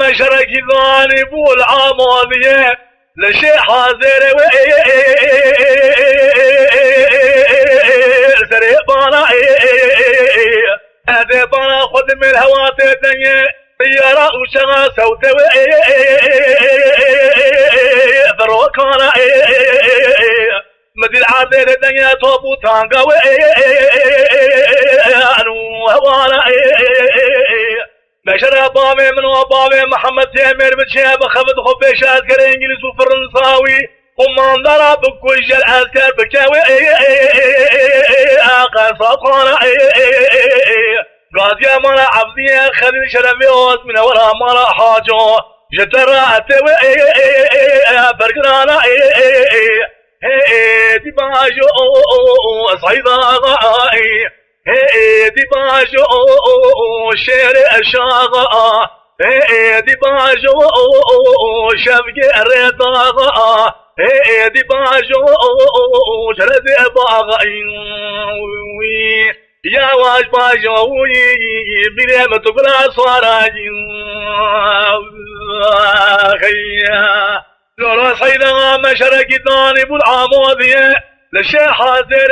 مشرك ثاني بول عمودية لشي حاضر سريبانا أذيبانا خذ من الهوات الدنيا طيارة وشغا سودة ذروكانا مدي العادة الدنيا توبو تانقا أنو هوانا بشر بابي من وبابي محمد تيمير بتشيب خفض خفيشات كر انجليز وفرنساوي قمان ضرب بكوش العسكر بكاوي قصاقانا قاضي مالا عبدية خليل شرفي اوز من ورا مالا حاجو جترات برقرانا دي باجو صيدا دي باجو شير الشاغا دي باجو شفق الرضا دي باجو جرد باغين يا واج باجو بلا متقلا صاراجين خيا لولا صيدا مشرق طالب العمودية لشي حاضر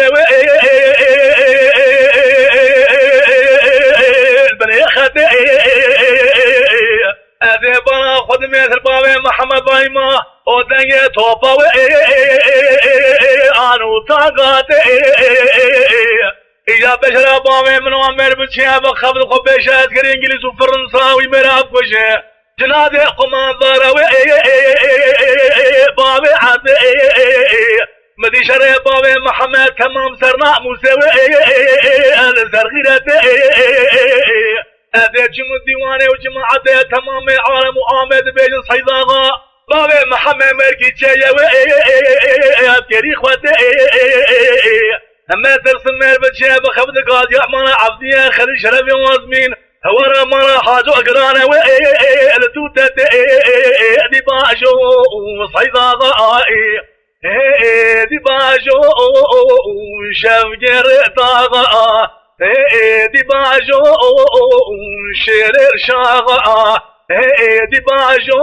بني خدي أذيبنا خذ مثل بابي محمد بايما ودنيا توبا أنو تاقاتي إذا بشر بابي من عمر بتشيب خفض خبيشات كر إنجليز وفرنساوي مراب وجه جنادي قمان ضاروي بابي عدي مدي شري بابي محمد تمام سرنا موسوي الزرغيرة أذي جم الديواني وجماعة تمام عالم وآمد بين صيداغا بابي محمد مركي تشيوي أبكري خواتي أما ترسم البتشيب خفض قاد يعمل عبدية خلي شرفي وازمين هورا مرا حاجو أقرانا لتوتة دي باشو صيداغا دي باجو شفقر طاغا دي باجو شرر شاغا دي باجو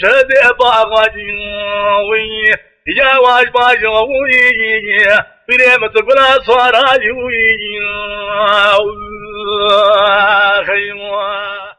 جد باغاجي يا واج باجو بريمة قلا صاراجي خيموا